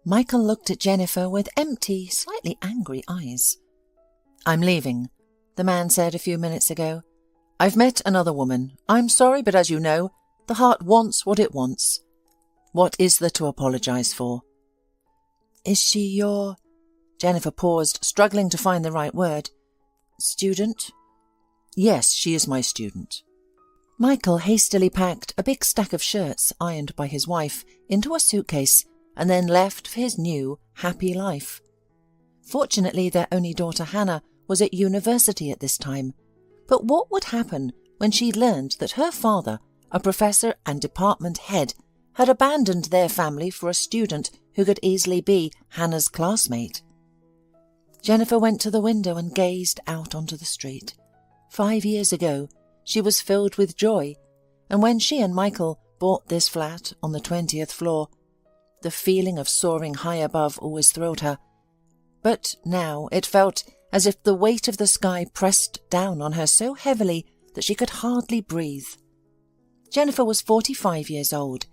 Michael looked at Jennifer with empty, slightly angry eyes. "I'm leaving," the man said a few minutes ago. "I've met another woman. I'm sorry, but as you know, the heart wants what it wants. What is there to apologize for?" "Is she your—" Jennifer paused, struggling to find the right word. "Student?" "Yes, she is my student." Michael hastily packed a big stack of shirts, ironed by his wife, into a suitcase and then left for his new, happy life. Fortunately, their only daughter Hannah was at university at this time. But what would happen when she learned that her father, a professor and department head, had abandoned their family for a student who could easily be Hannah's classmate? Jennifer went to the window and gazed out onto the street. 5 years ago, she was filled with joy, and when she and Michael bought this flat on the 20th floor, the feeling of soaring high above always thrilled her. But now it felt as if the weight of the sky pressed down on her so heavily that she could hardly breathe. Jennifer was 45 years old.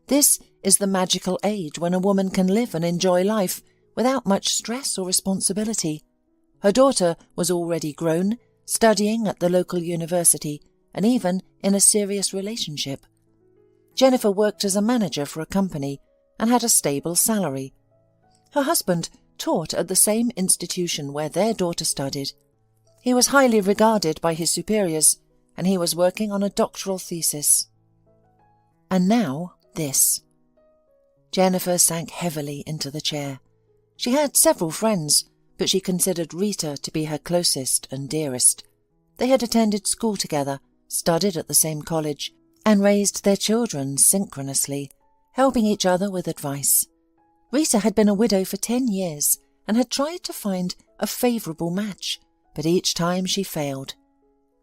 This is the magical age when a woman can live and enjoy life without much stress or responsibility. Her daughter was already grown, studying at the local university, and even in a serious relationship. Jennifer worked as a manager for a company and had a stable salary. Her husband taught at the same institution where their daughter studied. He was highly regarded by his superiors, and he was working on a doctoral thesis. And now this. Jennifer sank heavily into the chair. She had several friends, but she considered Rita to be her closest and dearest. They had attended school together, studied at the same college, and raised their children synchronously, helping each other with advice. Rita had been a widow for 10 years and had tried to find a favourable match, but each time she failed.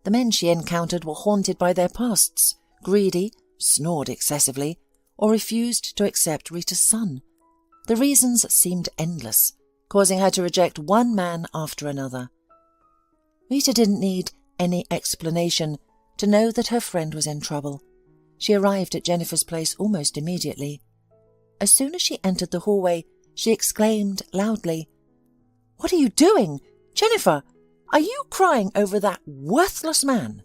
The men she encountered were haunted by their pasts, greedy, snored excessively, or refused to accept Rita's son. The reasons seemed endless, causing her to reject one man after another. Rita didn't need any explanation to know that her friend was in trouble. She arrived at Jennifer's place almost immediately. As soon as she entered the hallway, she exclaimed loudly, "What are you doing? Jennifer, are you crying over that worthless man?"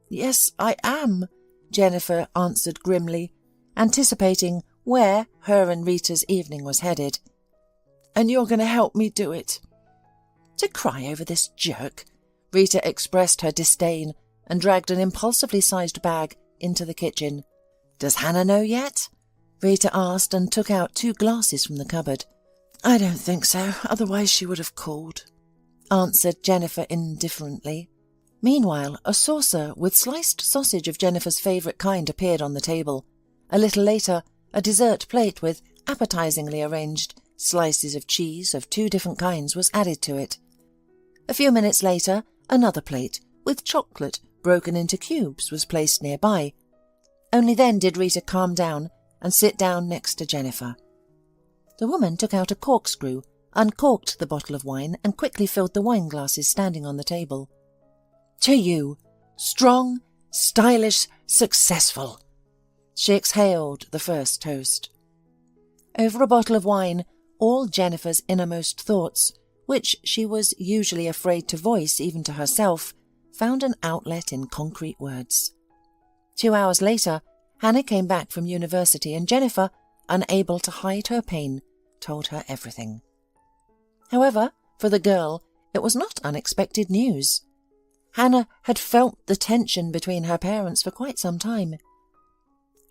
"Yes, I am," Jennifer answered grimly, anticipating where her and Rita's evening was headed. "And you're going to help me do it?" "To cry over this jerk?" Rita expressed her disdain and dragged an impulsively sized bag into the kitchen. "Does Hannah know yet?" Rita asked and took out 2 glasses from the cupboard. "I don't think so, otherwise she would have called," answered Jennifer indifferently. Meanwhile, a saucer with sliced sausage of Jennifer's favourite kind appeared on the table. A little later, a dessert plate with appetizingly arranged slices of cheese of 2 different kinds was added to it. A few minutes later, another plate with chocolate broken into cubes was placed nearby. Only then did Rita calm down and sit down next to Jennifer. The woman took out a corkscrew, uncorked the bottle of wine, and quickly filled the wine glasses standing on the table. "To you, strong, stylish, successful." She exhaled the first toast. Over a bottle of wine, all Jennifer's innermost thoughts, which she was usually afraid to voice even to herself, found an outlet in concrete words. 2 hours later, Hannah came back from university, and Jennifer, unable to hide her pain, told her everything. However, for the girl, it was not unexpected news. Hannah had felt the tension between her parents for quite some time.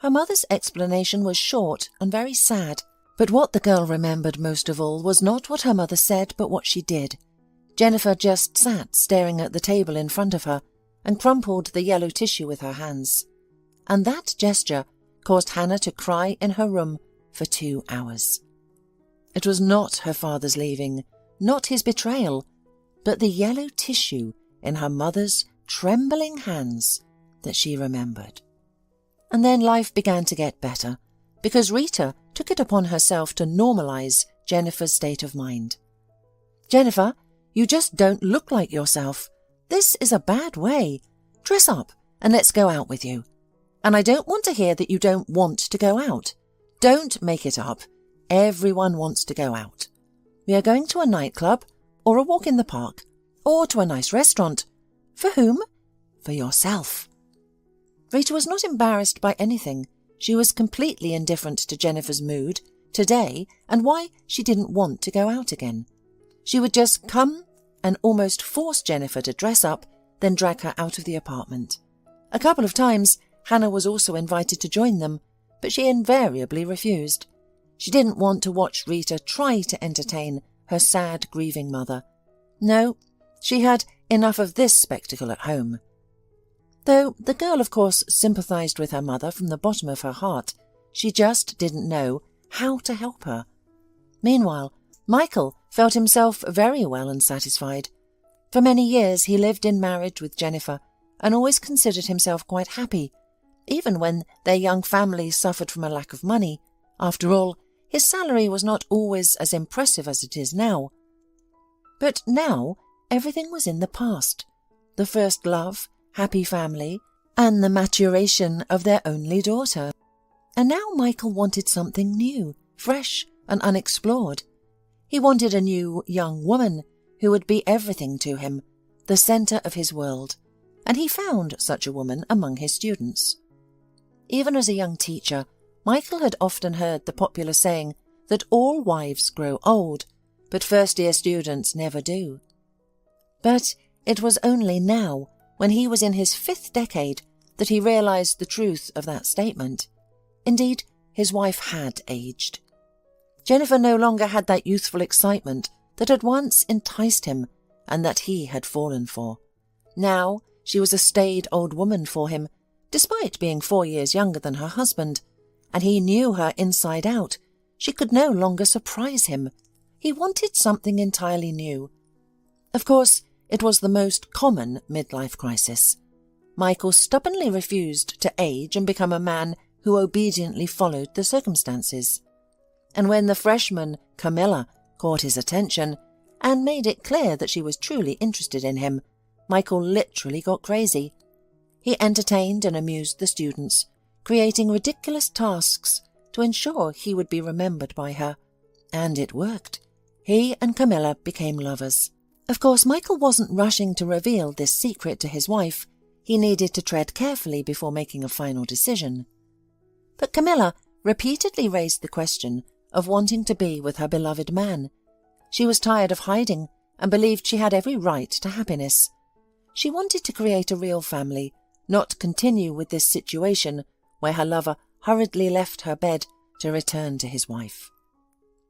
Her mother's explanation was short and very sad, but what the girl remembered most of all was not what her mother said, but what she did. Jennifer just sat staring at the table in front of her and crumpled the yellow tissue with her hands. And that gesture caused Hannah to cry in her room for 2 hours. It was not her father's leaving, not his betrayal, but the yellow tissue in her mother's trembling hands that she remembered. And then life began to get better, because Rita took it upon herself to normalize Jennifer's state of mind. "Jennifer, you just don't look like yourself. This is a bad way. Dress up and let's go out with you. And I don't want to hear that you don't want to go out. Don't make it up. Everyone wants to go out. We are going to a nightclub, or a walk in the park, or to a nice restaurant. For whom? For yourself. Rita was not embarrassed by anything. She was completely indifferent to Jennifer's mood, today, and why she didn't want to go out again. She would just come and almost force Jennifer to dress up, then drag her out of the apartment. A couple of times, Hannah was also invited to join them, but she invariably refused. She didn't want to watch Rita try to entertain her sad, grieving mother. No, she had enough of this spectacle at home. Though the girl, of course, sympathized with her mother from the bottom of her heart, she just didn't know how to help her. Meanwhile, Michael felt himself very well and satisfied. For many years he lived in marriage with Jennifer and always considered himself quite happy, even when their young family suffered from a lack of money. After all, his salary was not always as impressive as it is now. But now everything was in the past. The first love, happy family, and the maturation of their only daughter. And now Michael wanted something new, fresh and unexplored. He wanted a new young woman who would be everything to him, the centre of his world, and he found such a woman among his students. Even as a young teacher, Michael had often heard the popular saying that all wives grow old, but first-year students never do. But it was only now, when he was in his 5th decade, that he realized the truth of that statement. Indeed, his wife had aged. Jennifer no longer had that youthful excitement that had once enticed him and that he had fallen for. Now she was a staid old woman for him, despite being 4 years younger than her husband, and he knew her inside out. She could no longer surprise him. He wanted something entirely new. Of course, it was the most common midlife crisis. Michael stubbornly refused to age and become a man who obediently followed the circumstances. And when the freshman, Camilla, caught his attention and made it clear that she was truly interested in him, Michael literally got crazy. He entertained and amused the students, creating ridiculous tasks to ensure he would be remembered by her. And it worked. He and Camilla became lovers. Of course, Michael wasn't rushing to reveal this secret to his wife. He needed to tread carefully before making a final decision. But Camilla repeatedly raised the question of wanting to be with her beloved man. She was tired of hiding and believed she had every right to happiness. She wanted to create a real family, not continue with this situation where her lover hurriedly left her bed to return to his wife.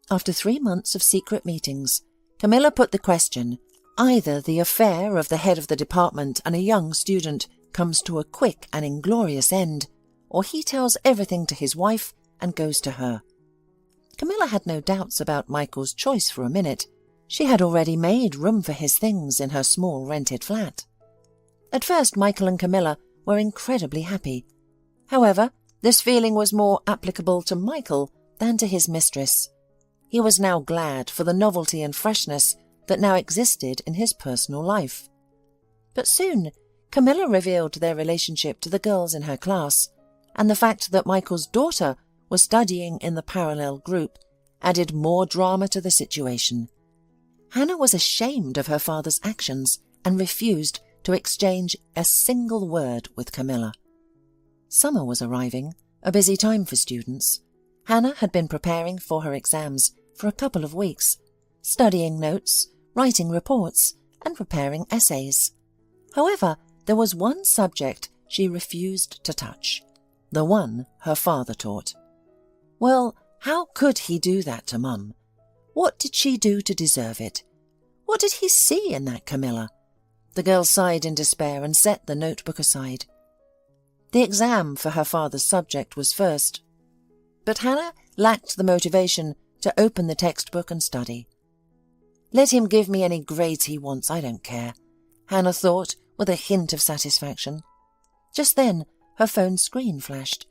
After 3 months of secret meetings, Camilla put the question: either the affair of the head of the department and a young student comes to a quick and inglorious end, or he tells everything to his wife and goes to her. Camilla had no doubts about Michael's choice for a minute. She had already made room for his things in her small rented flat. At first, Michael and Camilla were incredibly happy. However, this feeling was more applicable to Michael than to his mistress. He was now glad for the novelty and freshness that now existed in his personal life. But soon, Camilla revealed their relationship to the girls in her class, and the fact that Michael's daughter was studying in the parallel group added more drama to the situation. Hannah was ashamed of her father's actions and refused to exchange a single word with Camilla. Summer was arriving, a busy time for students. Hannah had been preparing for her exams for a couple of weeks, studying notes, writing reports, and preparing essays. However, there was one subject she refused to touch, the one her father taught. Well, how could he do that to Mum? What did she do to deserve it? What did he see in that Camilla? The girl sighed in despair and set the notebook aside. The exam for her father's subject was first, but Hannah lacked the motivation to open the textbook and study. Let him give me any grades he wants, I don't care, Hannah thought with a hint of satisfaction. Just then, her phone screen flashed.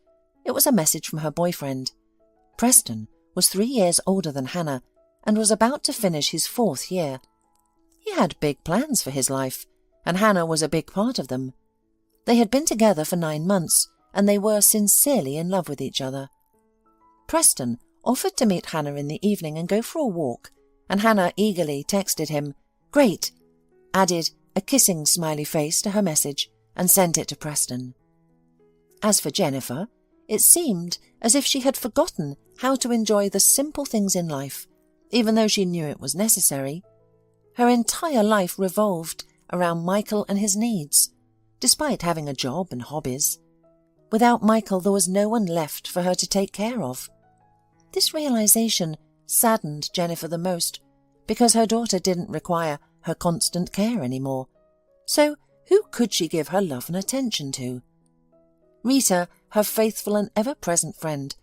It was a message from her boyfriend. Preston was 3 years older than Hannah and was about to finish his 4th year. He had big plans for his life, and Hannah was a big part of them. They had been together for 9 months, and they were sincerely in love with each other. Preston offered to meet Hannah in the evening and go for a walk, and Hannah eagerly texted him, "Great," added a kissing smiley face to her message, and sent it to Preston. As for Jennifer, it seemed as if she had forgotten how to enjoy the simple things in life, even though she knew it was necessary. Her entire life revolved around Michael and his needs, despite having a job and hobbies. Without Michael, there was no one left for her to take care of. This realization saddened Jennifer the most, because her daughter didn't require her constant care anymore. So who could she give her love and attention to? Rita, her faithful and ever-present friend,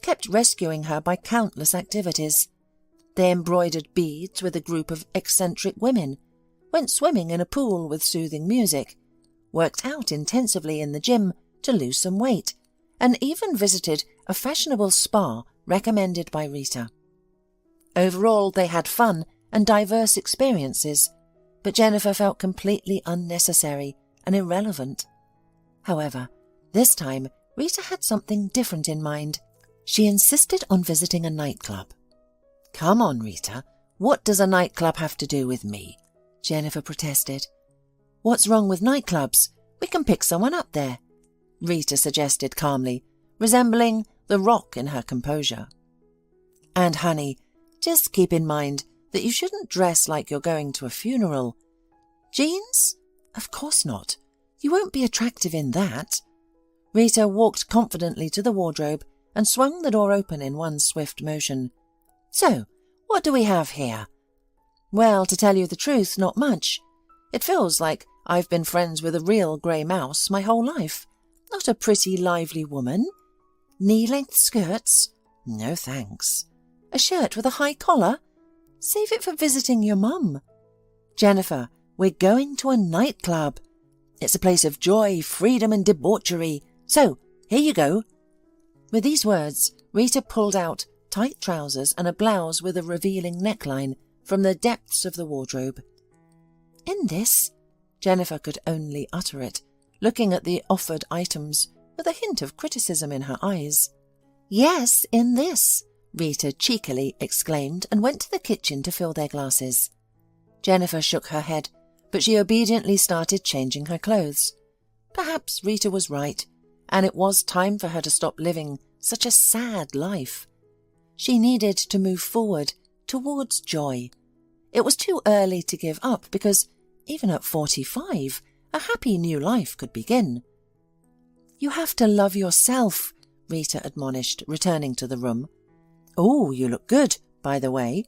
kept rescuing her by countless activities. They embroidered beads with a group of eccentric women, went swimming in a pool with soothing music, worked out intensively in the gym to lose some weight, and even visited a fashionable spa recommended by Rita. Overall, they had fun and diverse experiences, but Jennifer felt completely unnecessary and irrelevant. However, this time Rita had something different in mind. She insisted on visiting a nightclub. "Come on, Rita, what does a nightclub have to do with me?" Jennifer protested. "What's wrong with nightclubs? We can pick someone up there," Rita suggested calmly, resembling the Rock in her composure. "And honey, just keep in mind that you shouldn't dress like you're going to a funeral. Jeans? Of course not. You won't be attractive in that." Rita walked confidently to the wardrobe and swung the door open in one swift motion. "So, what do we have here?" "Well, to tell you the truth, not much. It feels like I've been friends with a real grey mouse my whole life. Not a pretty, lively woman. Knee-length skirts? No thanks. A shirt with a high collar? Save it for visiting your mum. Jennifer, we're going to a nightclub. It's a place of joy, freedom and debauchery. So, here you go." With these words, Rita pulled out tight trousers and a blouse with a revealing neckline from the depths of the wardrobe. "In this?" Jennifer could only utter it, looking at the offered items with a hint of criticism in her eyes. "Yes, in this," Rita cheekily exclaimed and went to the kitchen to fill their glasses. Jennifer shook her head, but she obediently started changing her clothes. Perhaps Rita was right, and it was time for her to stop living such a sad life. She needed to move forward towards joy. It was too early to give up because, even at 45, a happy new life could begin. "You have to love yourself," Rita admonished, returning to the room. "Oh, you look good, by the way.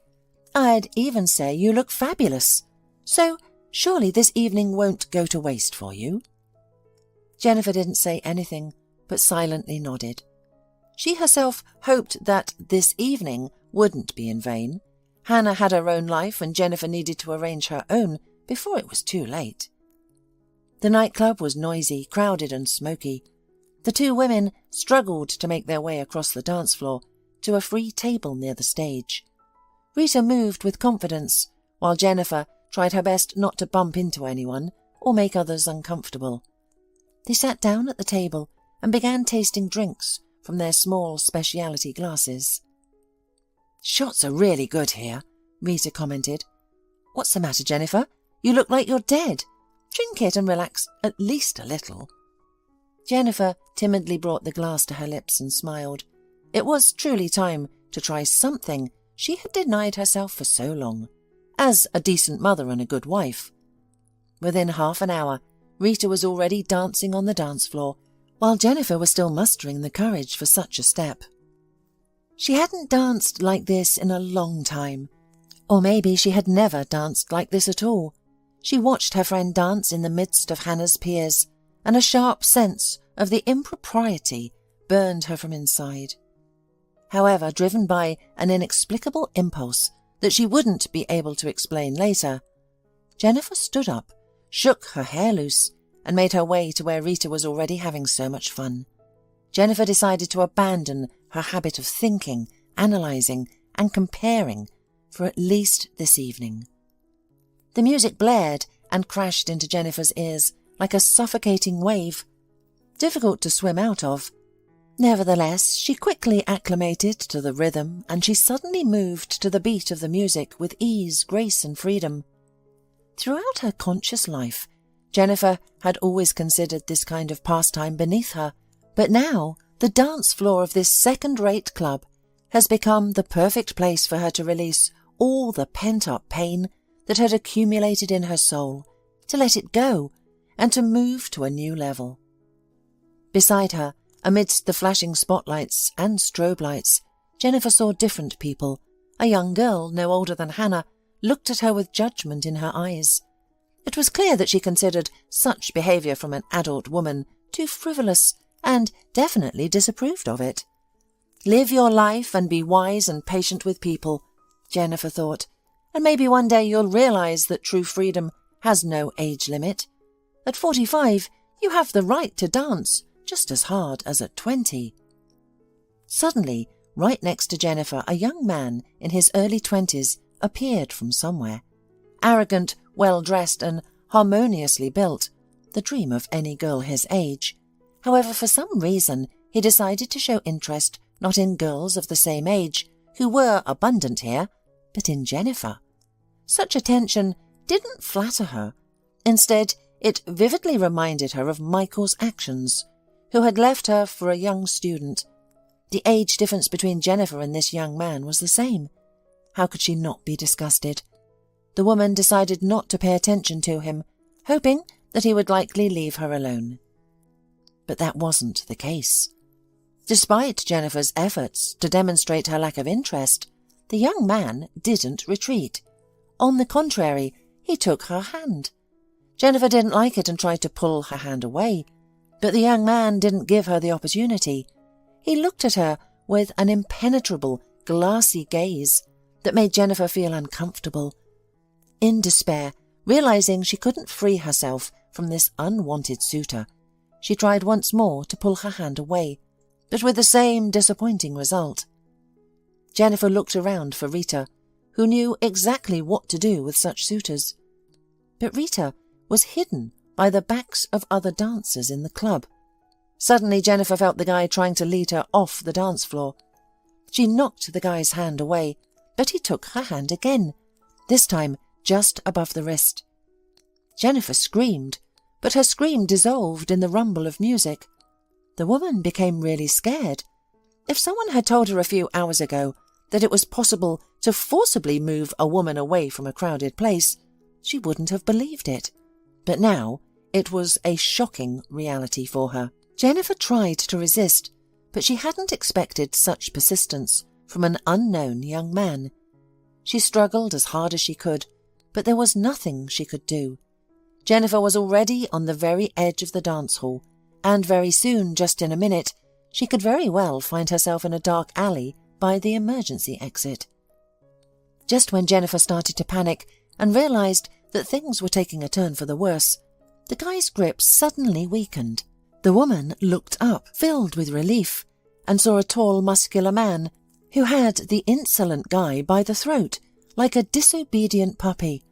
I'd even say you look fabulous. So, surely this evening won't go to waste for you?" Jennifer didn't say anything, but silently nodded. She herself hoped that this evening wouldn't be in vain. Hannah had her own life and Jennifer needed to arrange her own before it was too late. The nightclub was noisy, crowded and smoky. The two women struggled to make their way across the dance floor to a free table near the stage. Rita moved with confidence, while Jennifer tried her best not to bump into anyone or make others uncomfortable. They sat down at the table and began tasting drinks from their small specialty glasses. "Shots are really good here," Rita commented. "What's the matter, Jennifer? You look like you're dead. Drink it and relax at least a little." Jennifer timidly brought the glass to her lips and smiled. It was truly time to try something she had denied herself for so long, as a decent mother and a good wife. Within half an hour, Rita was already dancing on the dance floor, while Jennifer was still mustering the courage for such a step. She hadn't danced like this in a long time, or maybe she had never danced like this at all. She watched her friend dance in the midst of Hannah's peers, and a sharp sense of the impropriety burned her from inside. However, driven by an inexplicable impulse that she wouldn't be able to explain later, Jennifer stood up, shook her hair loose, and made her way to where Rita was already having so much fun. Jennifer decided to abandon her habit of thinking, analysing, and comparing for at least this evening. The music blared and crashed into Jennifer's ears like a suffocating wave, difficult to swim out of. Nevertheless, she quickly acclimated to the rhythm, and she suddenly moved to the beat of the music with ease, grace, and freedom. Throughout her conscious life, Jennifer had always considered this kind of pastime beneath her, but now the dance floor of this second-rate club has become the perfect place for her to release all the pent-up pain that had accumulated in her soul, to let it go, and to move to a new level. Beside her, amidst the flashing spotlights and strobe lights, Jennifer saw different people. A young girl, no older than Hannah, looked at her with judgment in her eyes. It was clear that she considered such behaviour from an adult woman too frivolous, and definitely disapproved of it. Live your life and be wise and patient with people, Jennifer thought, and maybe one day you'll realise that true freedom has no age limit. At 45, you have the right to dance just as hard as at 20. Suddenly, right next to Jennifer, a young man in his early 20s appeared from somewhere. Arrogant, well-dressed and harmoniously built, the dream of any girl his age. However, for some reason, he decided to show interest not in girls of the same age, who were abundant here, but in Jennifer. Such attention didn't flatter her. Instead, it vividly reminded her of Michael's actions, who had left her for a young student. The age difference between Jennifer and this young man was the same. How could she not be disgusted? The woman decided not to pay attention to him, hoping that he would likely leave her alone. But that wasn't the case. Despite Jennifer's efforts to demonstrate her lack of interest, the young man didn't retreat. On the contrary, he took her hand. Jennifer didn't like it and tried to pull her hand away, but the young man didn't give her the opportunity. He looked at her with an impenetrable, glassy gaze that made Jennifer feel uncomfortable. In despair, realizing she couldn't free herself from this unwanted suitor, she tried once more to pull her hand away, but with the same disappointing result. Jennifer looked around for Rita, who knew exactly what to do with such suitors. But Rita was hidden by the backs of other dancers in the club. Suddenly Jennifer felt the guy trying to lead her off the dance floor. She knocked the guy's hand away, but he took her hand again, this time just above the wrist. Jennifer screamed, but her scream dissolved in the rumble of music. The woman became really scared. If someone had told her a few hours ago that it was possible to forcibly move a woman away from a crowded place, she wouldn't have believed it. But now it was a shocking reality for her. Jennifer tried to resist, but she hadn't expected such persistence from an unknown young man. She struggled as hard as she could, but there was nothing she could do. Jennifer was already on the very edge of the dance hall, and very soon, just in a minute, she could very well find herself in a dark alley by the emergency exit. Just when Jennifer started to panic and realized that things were taking a turn for the worse, the guy's grip suddenly weakened. The woman looked up, filled with relief, and saw a tall, muscular man who had the insolent guy by the throat, like a disobedient puppy.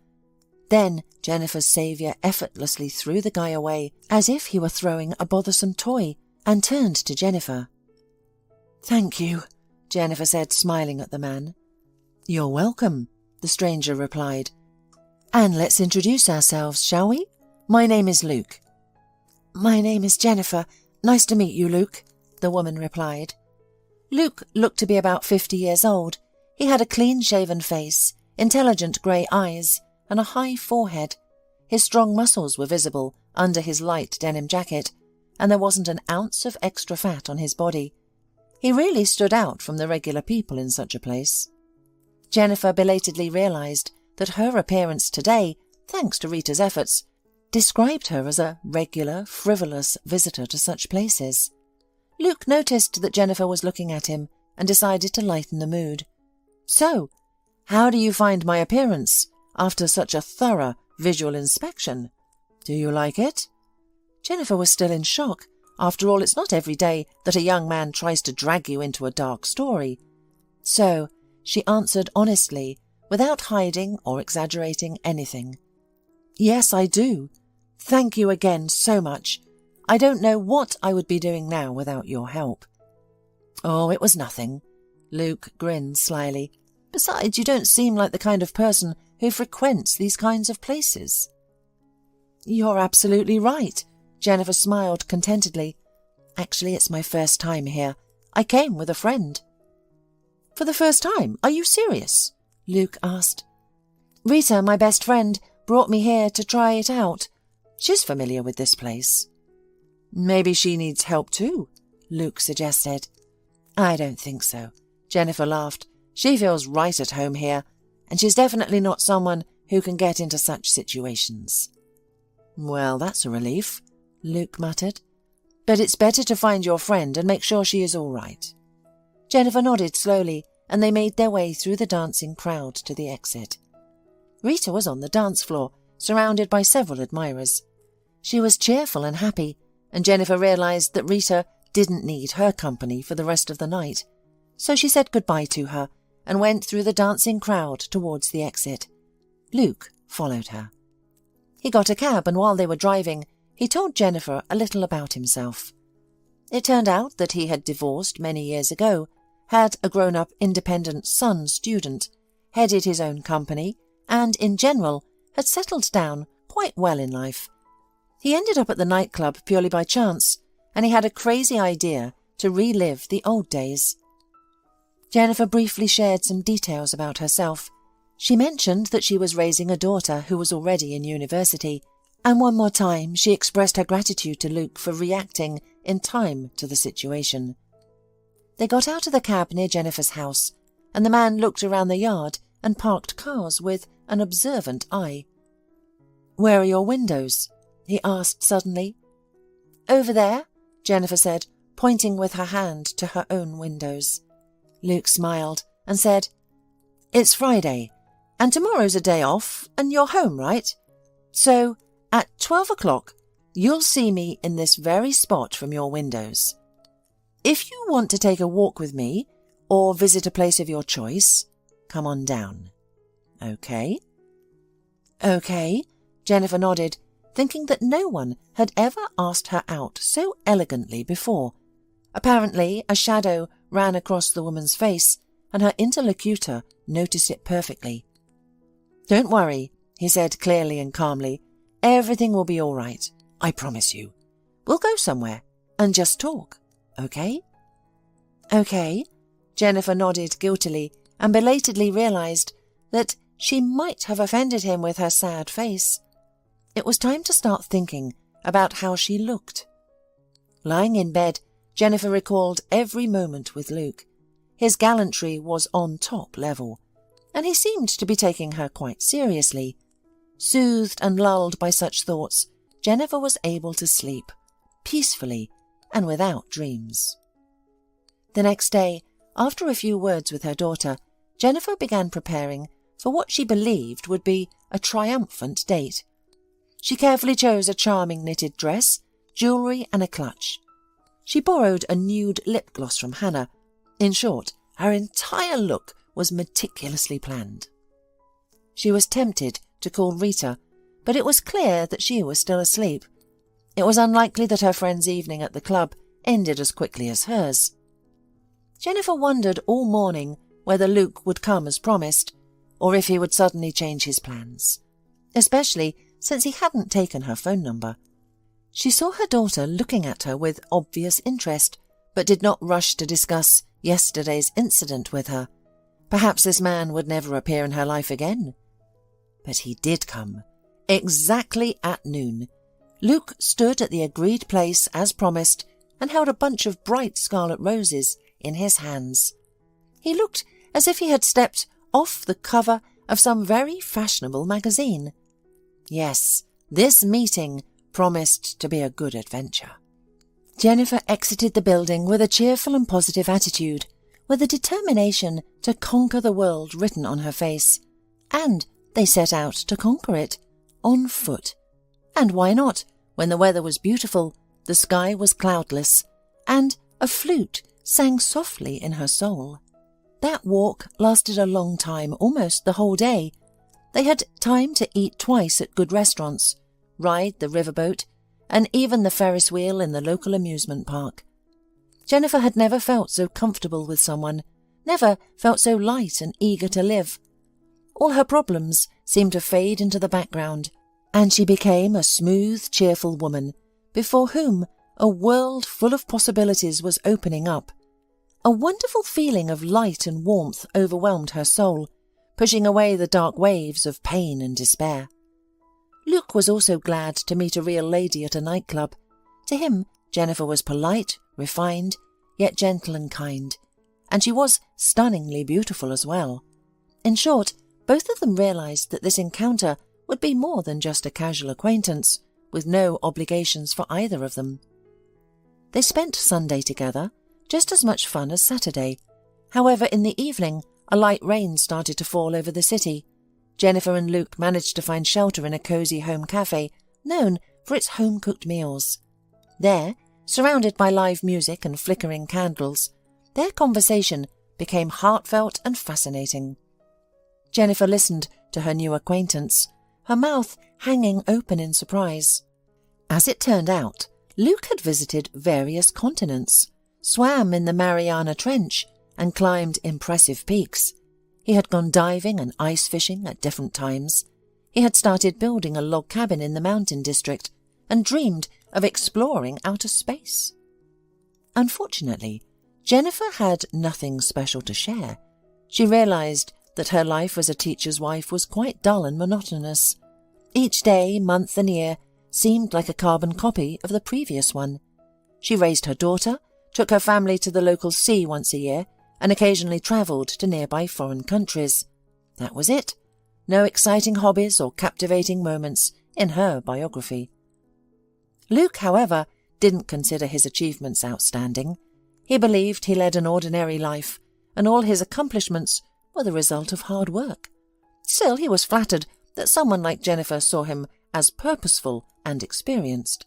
Then Jennifer's saviour effortlessly threw the guy away, as if he were throwing a bothersome toy, and turned to Jennifer. "Thank you," Jennifer said, smiling at the man. "You're welcome," the stranger replied. "And let's introduce ourselves, shall we? My name is Luke." "My name is Jennifer. Nice to meet you, Luke," the woman replied. Luke looked to be about 50 years old. He had a clean-shaven face, intelligent grey eyes, and a high forehead. His strong muscles were visible under his light denim jacket, and there wasn't an ounce of extra fat on his body. He really stood out from the regular people in such a place. Jennifer belatedly realized that her appearance today, thanks to Rita's efforts, described her as a regular, frivolous visitor to such places. Luke noticed that Jennifer was looking at him and decided to lighten the mood. "So, how do you find my appearance after such a thorough visual inspection? Do you like it?" Jennifer was still in shock. After all, it's not every day that a young man tries to drag you into a dark story. So she answered honestly, without hiding or exaggerating anything. "Yes, I do. Thank you again so much. I don't know what I would be doing now without your help." Oh, it was nothing. Luke grinned slyly. Besides, you don't seem like the kind of person who frequents these kinds of places. You're absolutely right. Jennifer smiled contentedly. Actually, it's my first time here. I came with a friend. For the first time? Are you serious? Luke asked. Rita, my best friend, brought me here to try it out. She's familiar with this place. Maybe she needs help too, Luke suggested. I don't think so. Jennifer laughed. She feels right at home here, and she's definitely not someone who can get into such situations. Well, that's a relief, Luke muttered. But it's better to find your friend and make sure she is all right. Jennifer nodded slowly, and they made their way through the dancing crowd to the exit. Rita was on the dance floor, surrounded by several admirers. She was cheerful and happy, and Jennifer realized that Rita didn't need her company for the rest of the night. So she said goodbye to her and went through the dancing crowd towards the exit. Luke followed her. He got a cab, and while they were driving, he told Jennifer a little about himself. It turned out that he had divorced many years ago, had a grown-up independent son student, headed his own company, and, in general, had settled down quite well in life. He ended up at the nightclub purely by chance, and he had a crazy idea to relive the old days. Jennifer briefly shared some details about herself. She mentioned that she was raising a daughter who was already in university, and one more time she expressed her gratitude to Luke for reacting in time to the situation. They got out of the cab near Jennifer's house, and the man looked around the yard and parked cars with an observant eye. "Where are your windows?" he asked suddenly. "Over there," Jennifer said, pointing with her hand to her own windows. Luke smiled and said, "It's Friday, and tomorrow's a day off, and you're home, right? So, at 12 o'clock, you'll see me in this very spot from your windows. If you want to take a walk with me, or visit a place of your choice, come on down. Okay?" "Okay," Jennifer nodded, thinking that no one had ever asked her out so elegantly before. Apparently, a shadow ran across the woman's face, and her interlocutor noticed it perfectly. "Don't worry," he said clearly and calmly. "Everything will be all right. I promise you. We'll go somewhere and just talk, okay?" "Okay," Jennifer nodded guiltily and belatedly realized that she might have offended him with her sad face. It was time to start thinking about how she looked. Lying in bed, Jennifer recalled every moment with Luke. His gallantry was on top level, and he seemed to be taking her quite seriously. Soothed and lulled by such thoughts, Jennifer was able to sleep, peacefully and without dreams. The next day, after a few words with her daughter, Jennifer began preparing for what she believed would be a triumphant date. She carefully chose a charming knitted dress, jewellery and a clutch. She borrowed a nude lip gloss from Hannah. In short, her entire look was meticulously planned. She was tempted to call Rita, but it was clear that she was still asleep. It was unlikely that her friend's evening at the club ended as quickly as hers. Jennifer wondered all morning whether Luke would come as promised, or if he would suddenly change his plans, especially since he hadn't taken her phone number. She saw her daughter looking at her with obvious interest, but did not rush to discuss yesterday's incident with her. Perhaps this man would never appear in her life again. But he did come, exactly at noon. Luke stood at the agreed place as promised and held a bunch of bright scarlet roses in his hands. He looked as if he had stepped off the cover of some very fashionable magazine. Yes, this meeting promised to be a good adventure. Jennifer exited the building with a cheerful and positive attitude, with a determination to conquer the world written on her face, and they set out to conquer it, on foot. And why not, when the weather was beautiful, the sky was cloudless, and a flute sang softly in her soul. That walk lasted a long time, almost the whole day. They had time to eat twice at good restaurants, ride the riverboat, and even the Ferris wheel in the local amusement park. Jennifer had never felt so comfortable with someone, never felt so light and eager to live. All her problems seemed to fade into the background, and she became a smooth, cheerful woman before whom a world full of possibilities was opening up. A wonderful feeling of light and warmth overwhelmed her soul, pushing away the dark waves of pain and despair. Luke was also glad to meet a real lady at a nightclub. To him, Jennifer was polite, refined, yet gentle and kind, and she was stunningly beautiful as well. In short, both of them realized that this encounter would be more than just a casual acquaintance, with no obligations for either of them. They spent Sunday together, just as much fun as Saturday. However, in the evening, a light rain started to fall over the city. Jennifer and Luke managed to find shelter in a cosy home cafe, known for its home-cooked meals. There, surrounded by live music and flickering candles, their conversation became heartfelt and fascinating. Jennifer listened to her new acquaintance, her mouth hanging open in surprise. As it turned out, Luke had visited various continents, swam in the Mariana Trench, and climbed impressive peaks. He had gone diving and ice fishing at different times. He had started building a log cabin in the mountain district and dreamed of exploring outer space. Unfortunately, Jennifer had nothing special to share. She realized that her life as a teacher's wife was quite dull and monotonous. Each day, month and year seemed like a carbon copy of the previous one. She raised her daughter, took her family to the local sea once a year, and occasionally travelled to nearby foreign countries. That was it. No exciting hobbies or captivating moments in her biography. Luke, however, didn't consider his achievements outstanding. He believed he led an ordinary life, and all his accomplishments were the result of hard work. Still, he was flattered that someone like Jennifer saw him as purposeful and experienced.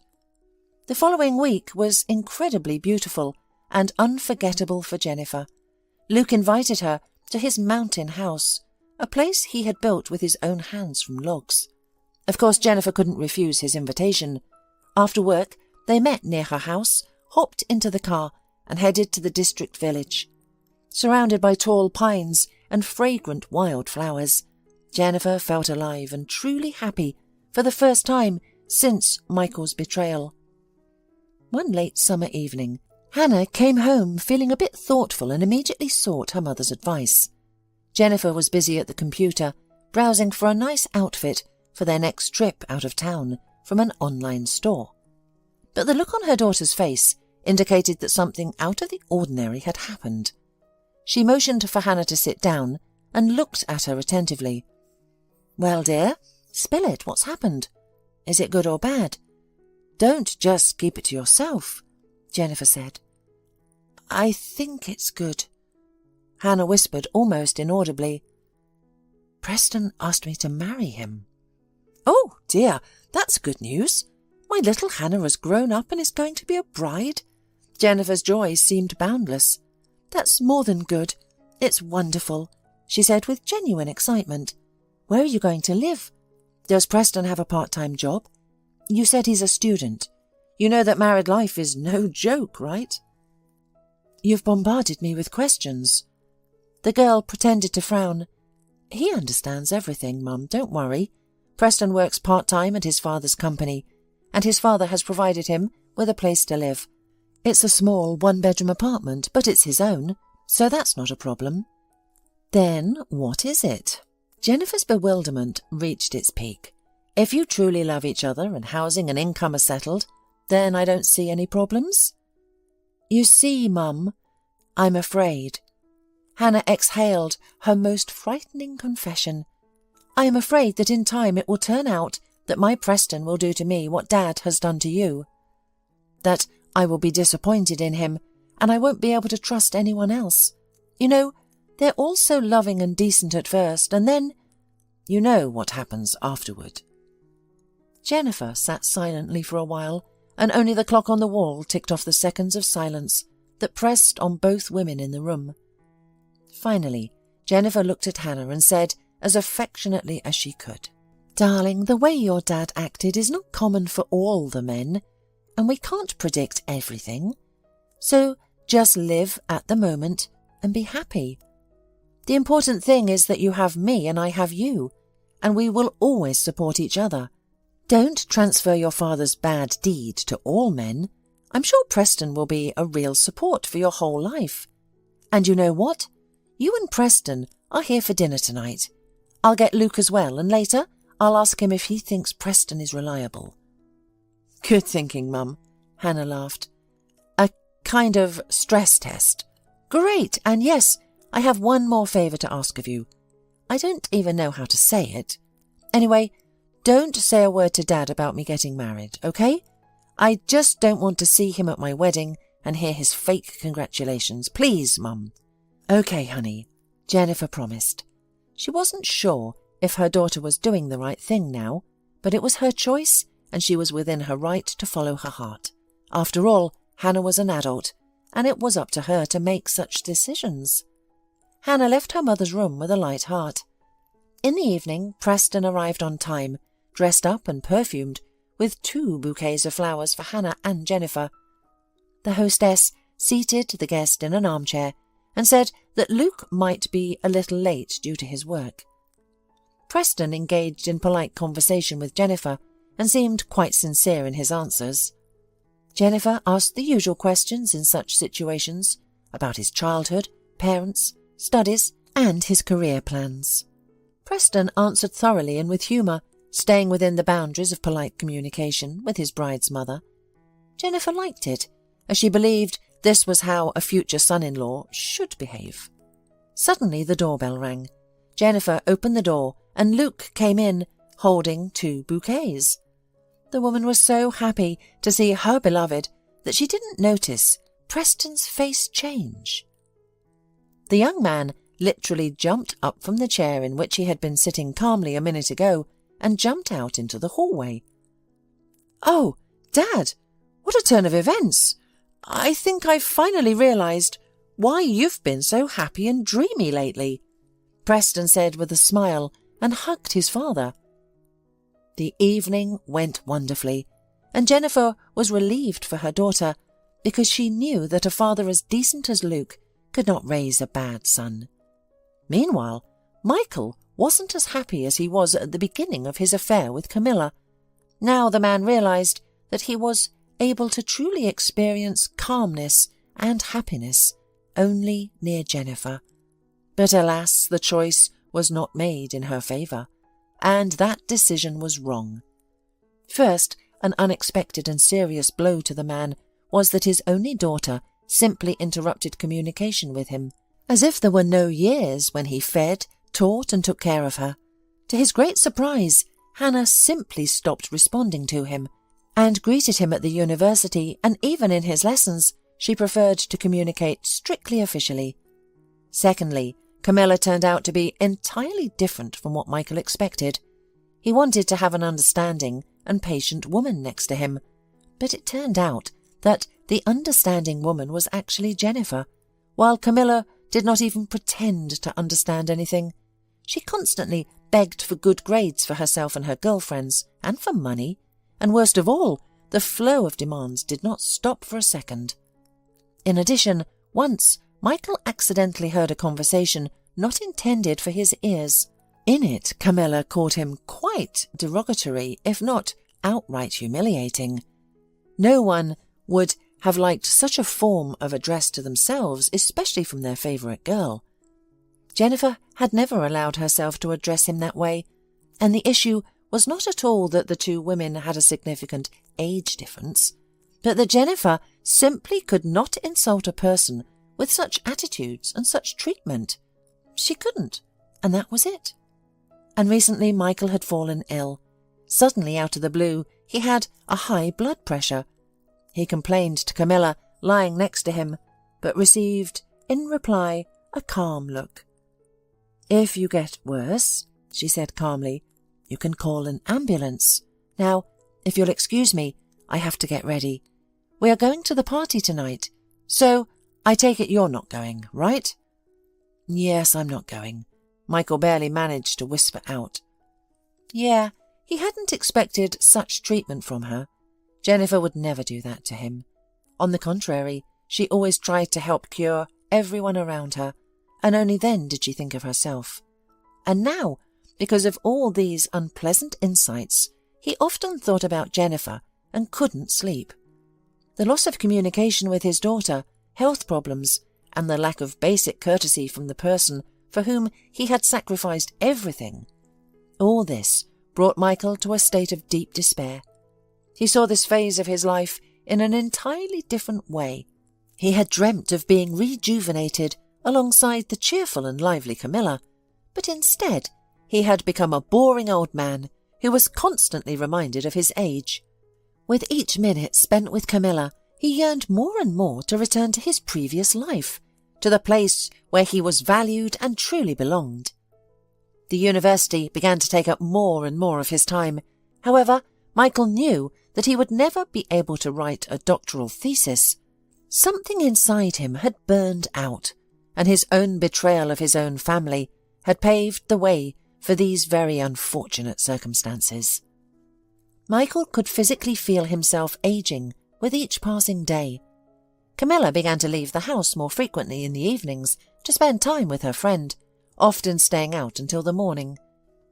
The following week was incredibly beautiful and unforgettable for Jennifer. Luke invited her to his mountain house, a place he had built with his own hands from logs. Of course, Jennifer couldn't refuse his invitation. After work, they met near her house, hopped into the car, and headed to the district village. Surrounded by tall pines and fragrant wildflowers, Jennifer felt alive and truly happy for the first time since Michael's betrayal. One late summer evening, Hannah came home feeling a bit thoughtful and immediately sought her mother's advice. Jennifer was busy at the computer, browsing for a nice outfit for their next trip out of town from an online store. But the look on her daughter's face indicated that something out of the ordinary had happened. She motioned for Hannah to sit down and looked at her attentively. "Well, dear, spill it. What's happened? Is it good or bad? Don't just keep it to yourself," Jennifer said. "I think it's good," Hannah whispered almost inaudibly. "Preston asked me to marry him." "Oh, dear, that's good news. My little Hannah has grown up and is going to be a bride." Jennifer's joy seemed boundless. "That's more than good. It's wonderful," she said with genuine excitement. "Where are you going to live? Does Preston have a part-time job? You said he's a student. You know that married life is no joke, right?" "You've bombarded me with questions." The girl pretended to frown. "He understands everything, Mum, don't worry. Preston works part-time at his father's company, and his father has provided him with a place to live. It's a small one-bedroom apartment, but it's his own, so that's not a problem." "Then what is it?" Jennifer's bewilderment reached its peak. "If you truly love each other and housing and income are settled, then I don't see any problems." "You see, Mum, I'm afraid." Hannah exhaled her most frightening confession. "I am afraid that in time it will turn out that my Preston will do to me what Dad has done to you. That I will be disappointed in him, and I won't be able to trust anyone else. You know, they're all so loving and decent at first, and then you know what happens afterward." Jennifer sat silently for a while, and only the clock on the wall ticked off the seconds of silence that pressed on both women in the room. Finally, Jennifer looked at Hannah and said, as affectionately as she could, "Darling, the way your dad acted is not common for all the men, and we can't predict everything. So Just live at the moment and be happy. The important thing is that you have me and I have you, and we will always support each other. Don't transfer your father's bad deed to all men. I'm sure Preston will be a real support for your whole life. And you know what? You and Preston are here for dinner tonight. I'll get Luke as well, and later I'll ask him if he thinks Preston is reliable." "Good thinking, Mum," Hannah laughed. "A kind of stress test. Great, and yes, I have one more favour to ask of you. I don't even know how to say it. Anyway, don't say a word to Dad about me getting married, okay? I just don't want to see him at my wedding and hear his fake congratulations. Please, Mum." "Okay, honey," Jennifer promised. She wasn't sure if her daughter was doing the right thing now, but it was her choice, and she was within her right to follow her heart. After all, Hannah was an adult, and it was up to her to make such decisions. Hannah left her mother's room with a light heart. In the evening, Preston arrived on time, dressed up and perfumed, with 2 bouquets of flowers for Hannah and Jennifer. The hostess seated the guest in an armchair and said that Luke might be a little late due to his work. Preston engaged in polite conversation with Jennifer and seemed quite sincere in his answers. Jennifer asked the usual questions in such situations about his childhood, parents, studies, and his career plans. Preston answered thoroughly and with humour, staying within the boundaries of polite communication with his bride's mother. Jennifer liked it, as she believed this was how a future son-in-law should behave. Suddenly the doorbell rang. Jennifer opened the door and Luke came in, holding 2 bouquets. The woman was so happy to see her beloved that she didn't notice Preston's face change. The young man literally jumped up from the chair in which he had been sitting calmly a minute ago and jumped out into the hallway. "Oh, Dad, what a turn of events! I think I've finally realised why you've been so happy and dreamy lately," Preston said with a smile and hugged his father. The evening went wonderfully, and Jennifer was relieved for her daughter because she knew that a father as decent as Luke could not raise a bad son. Meanwhile, Michael wasn't as happy as he was at the beginning of his affair with Camilla. Now the man realised that he was able to truly experience calmness and happiness only near Jennifer. But alas, the choice was not made in her favour, and that decision was wrong. First, an unexpected and serious blow to the man was that his only daughter simply interrupted communication with him, as if there were no years when he fed, taught and took care of her. To his great surprise, Hannah simply stopped responding to him, and greeted him at the university, and even in his lessons she preferred to communicate strictly officially. Secondly, Camilla turned out to be entirely different from what Michael expected. He wanted to have an understanding and patient woman next to him, but it turned out that the understanding woman was actually Jennifer, while Camilla did not even pretend to understand anything. She constantly begged for good grades for herself and her girlfriends, and for money, and worst of all, the flow of demands did not stop for a second. In addition, once Michael accidentally heard a conversation not intended for his ears. In it, Camilla called him quite derogatory, if not outright humiliating. No one would have liked such a form of address to themselves, especially from their favourite girl. Jennifer had never allowed herself to address him that way, and the issue was not at all that the 2 women had a significant age difference, but that Jennifer simply could not insult a person with such attitudes and such treatment. She couldn't, and that was it. And recently Michael had fallen ill. Suddenly, out of the blue, he had a high blood pressure. He complained to Camilla, lying next to him, but received, in reply, a calm look. "If you get worse," she said calmly, "you can call an ambulance. Now, if you'll excuse me, I have to get ready. We are going to the party tonight, so I take it you're not going, right?" "Yes, I'm not going," Michael barely managed to whisper out. Yeah, he hadn't expected such treatment from her. Jennifer would never do that to him. On the contrary, she always tried to help cure everyone around her, and only then did she think of herself. And now, because of all these unpleasant insights, he often thought about Jennifer and couldn't sleep. The loss of communication with his daughter, health problems, and the lack of basic courtesy from the person for whom he had sacrificed everything. All this brought Michael to a state of deep despair. He saw this phase of his life in an entirely different way. He had dreamt of being rejuvenated alongside the cheerful and lively Camilla, but instead he had become a boring old man who was constantly reminded of his age. With each minute spent with Camilla, he yearned more and more to return to his previous life, to the place where he was valued and truly belonged. The university began to take up more and more of his time. However, Michael knew that he would never be able to write a doctoral thesis. Something inside him had burned out, and his own betrayal of his own family had paved the way for these very unfortunate circumstances. Michael could physically feel himself aging with each passing day. Camilla began to leave the house more frequently in the evenings to spend time with her friend, often staying out until the morning.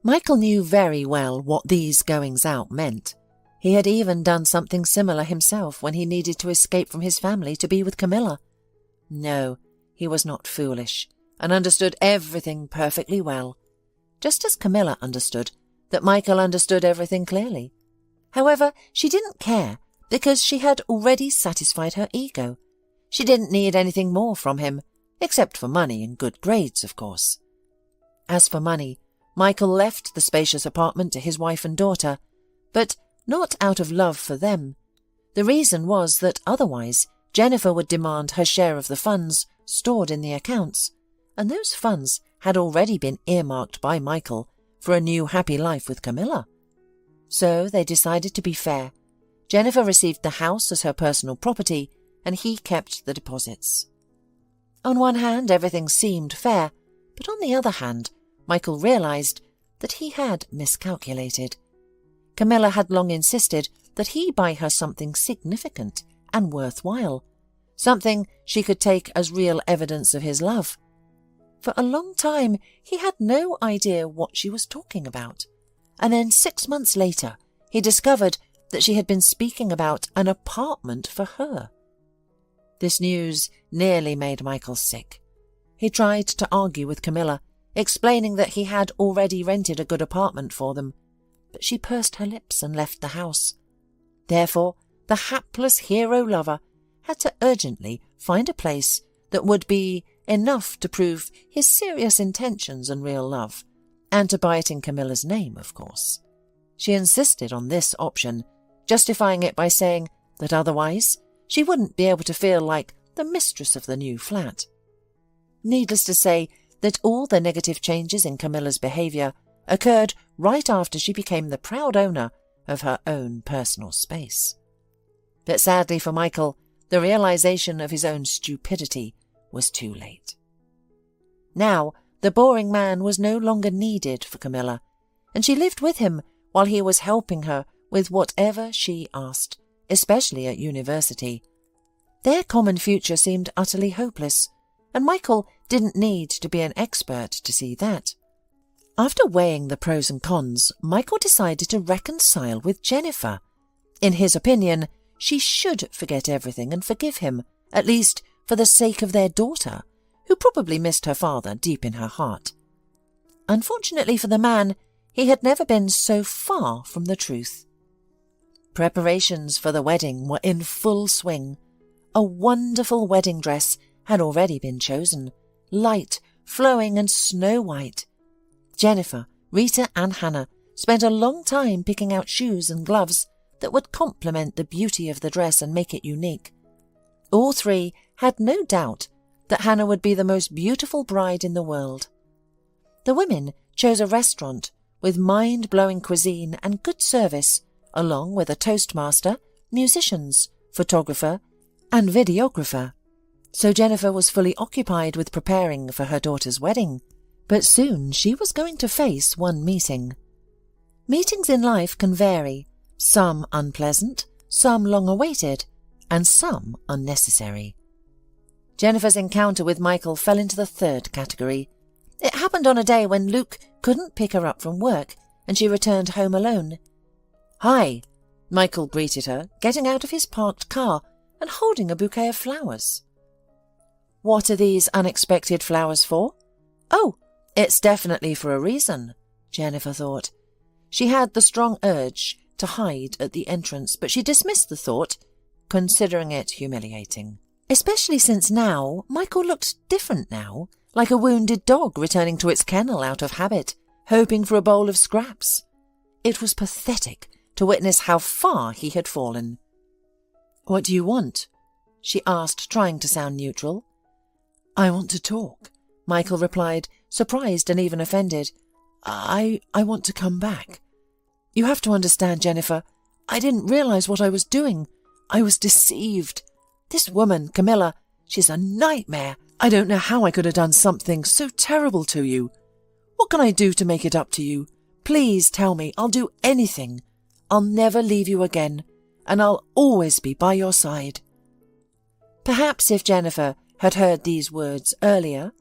Michael knew very well what these goings out meant. He had even done something similar himself when he needed to escape from his family to be with Camilla. No, he was not foolish, and understood everything perfectly well, just as Camilla understood that Michael understood everything clearly. However, she didn't care because she had already satisfied her ego. She didn't need anything more from him, except for money and good grades, of course. As for money, Michael left the spacious apartment to his wife and daughter, but not out of love for them. The reason was that otherwise Jennifer would demand her share of the funds stored in the accounts, and those funds had already been earmarked by Michael for a new happy life with Camilla. So they decided to be fair. Jennifer received the house as her personal property, and he kept the deposits. On one hand, everything seemed fair, but on the other hand, Michael realized that he had miscalculated. Camilla had long insisted that he buy her something significant and worthwhile, something she could take as real evidence of his love. For a long time, he had no idea what she was talking about, and then 6 months later, he discovered that she had been speaking about an apartment for her. This news nearly made Michael sick. He tried to argue with Camilla, explaining that he had already rented a good apartment for them, but she pursed her lips and left the house. Therefore, the hapless hero-lover had to urgently find a place that would be enough to prove his serious intentions and real love, and to buy it in Camilla's name, of course. She insisted on this option, justifying it by saying that otherwise she wouldn't be able to feel like the mistress of the new flat. Needless to say that all the negative changes in Camilla's behaviour occurred right after she became the proud owner of her own personal space. But sadly for Michael, the realization of his own stupidity was too late. Now, the boring man was no longer needed for Camilla, and she lived with him while he was helping her with whatever she asked, especially at university. Their common future seemed utterly hopeless, and Michael didn't need to be an expert to see that. After weighing the pros and cons, Michael decided to reconcile with Jennifer. In his opinion, she should forget everything and forgive him, at least for the sake of their daughter, who probably missed her father deep in her heart. Unfortunately for the man, he had never been so far from the truth. Preparations for the wedding were in full swing. A wonderful wedding dress had already been chosen, light, flowing and snow-white. Jennifer, Rita and Hannah spent a long time picking out shoes and gloves that would complement the beauty of the dress and make it unique. All three had no doubt that Hannah would be the most beautiful bride in the world. The women chose a restaurant with mind-blowing cuisine and good service, along with a toastmaster, musicians, photographer, and videographer. So Jennifer was fully occupied with preparing for her daughter's wedding, but soon she was going to face one meeting. Meetings in life can vary, some unpleasant, some long-awaited, and some unnecessary. Jennifer's encounter with Michael fell into the third category. It happened on a day when Luke couldn't pick her up from work, and she returned home alone. "Hi," Michael greeted her, getting out of his parked car and holding a bouquet of flowers. "What are these unexpected flowers for?" "Oh, it's definitely for a reason," Jennifer thought. She had the strong urge to hide at the entrance, but she dismissed the thought, considering it humiliating. Especially since now, Michael looked different now, like a wounded dog returning to its kennel out of habit, hoping for a bowl of scraps. It was pathetic to witness how far he had fallen. "What do you want?" she asked, trying to sound neutral. "I want to talk," Michael replied, surprised and even offended. I want to come back. You have to understand, Jennifer, I didn't realize what I was doing. I was deceived. This woman, Camilla, she's a nightmare. I don't know how I could have done something so terrible to you. What can I do to make it up to you? Please tell me. I'll do anything. I'll never leave you again, and I'll always be by your side. Perhaps if Jennifer had heard these words earlier,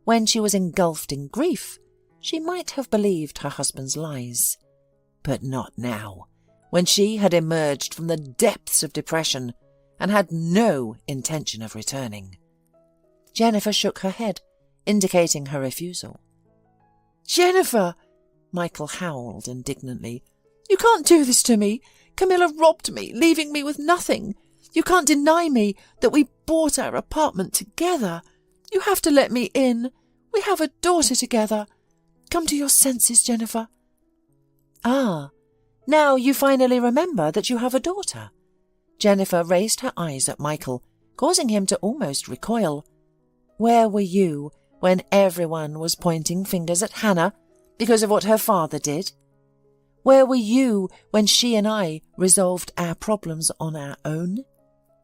when she was engulfed in grief, she might have believed her husband's lies. But not now, when she had emerged from the depths of depression and had no intention of returning. Jennifer shook her head, indicating her refusal. "Jennifer!" Michael howled indignantly. "You can't do this to me. Camilla robbed me, leaving me with nothing. You can't deny me that we bought our apartment together. You have to let me in. We have a daughter together. Come to your senses, Jennifer." "Ah, now you finally remember that you have a daughter." Jennifer raised her eyes at Michael, causing him to almost recoil. "Where were you when everyone was pointing fingers at Hannah because of what her father did? Where were you when she and I resolved our problems on our own?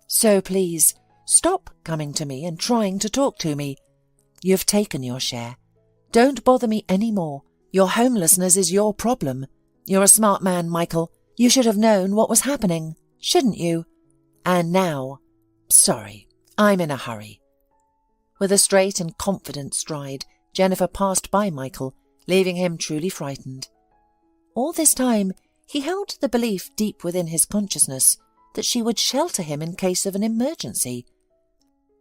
So please, stop coming to me and trying to talk to me. You've taken your share. Don't bother me any more. Your homelessness is your problem. You're a smart man, Michael. You should have known what was happening, shouldn't you? And now, sorry, I'm in a hurry." With a straight and confident stride, Jennifer passed by Michael, leaving him truly frightened. All this time, he held the belief deep within his consciousness that she would shelter him in case of an emergency.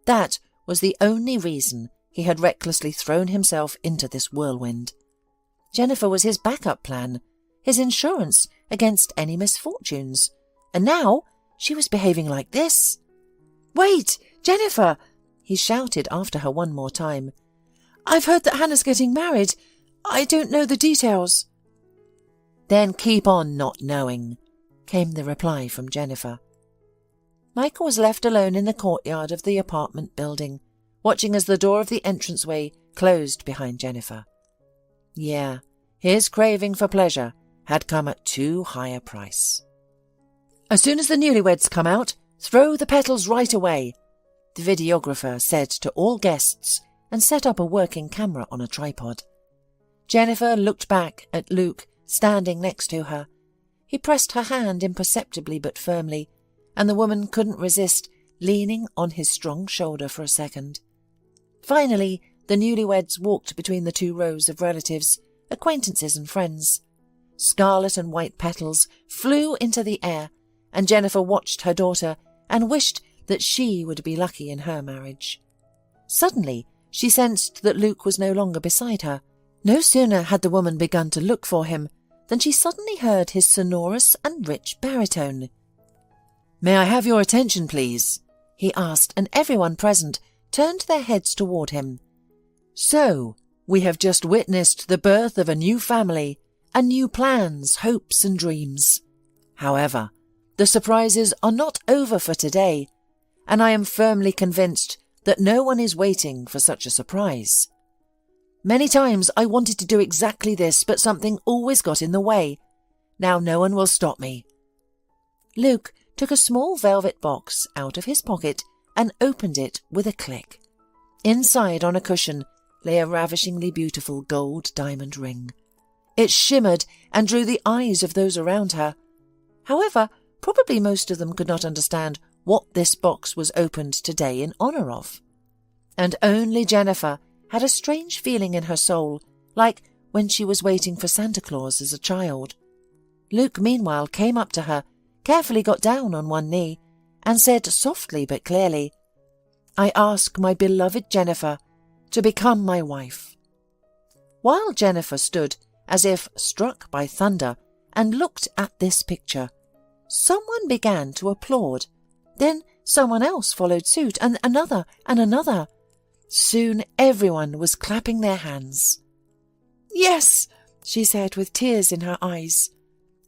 That was the only reason he had recklessly thrown himself into this whirlwind. Jennifer was his backup plan, his insurance against any misfortunes, and now she was behaving like this. "Wait, Jennifer!" he shouted after her one more time. "I've heard that Hannah's getting married. I don't know the details." "Then keep on not knowing," came the reply from Jennifer. Michael was left alone in the courtyard of the apartment building, watching as the door of the entranceway closed behind Jennifer. Yeah, his craving for pleasure had come at too high a price. "As soon as the newlyweds come out, throw the petals right away," the videographer said to all guests and set up a working camera on a tripod. Jennifer looked back at Luke standing next to her. He pressed her hand imperceptibly but firmly, and the woman couldn't resist leaning on his strong shoulder for a second. Finally, the newlyweds walked between the two rows of relatives, acquaintances and friends. Scarlet and white petals flew into the air, and Jennifer watched her daughter and wished that she would be lucky in her marriage. Suddenly, she sensed that Luke was no longer beside her. No sooner had the woman begun to look for him than she suddenly heard his sonorous and rich baritone. "May I have your attention, please?" he asked, and everyone present turned their heads toward him. "So, we have just witnessed the birth of a new family, and new plans, hopes and dreams. However, the surprises are not over for today, and I am firmly convinced that no one is waiting for such a surprise. Many times I wanted to do exactly this, but something always got in the way. Now no one will stop me." Luke took a small velvet box out of his pocket and opened it with a click. Inside, on a cushion, lay a ravishingly beautiful gold diamond ring. It shimmered and drew the eyes of those around her. However, probably most of them could not understand what this box was opened today in honour of. And only Jennifer had a strange feeling in her soul, like when she was waiting for Santa Claus as a child. Luke meanwhile came up to her, carefully got down on one knee, and said softly but clearly, "I ask my beloved Jennifer to become my wife." While Jennifer stood, as if struck by thunder, and looked at this picture, someone began to applaud. Then someone else followed suit, and another and another. Soon everyone was clapping their hands. "Yes," she said with tears in her eyes,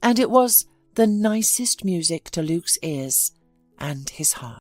and it was the nicest music to Luke's ears and his heart.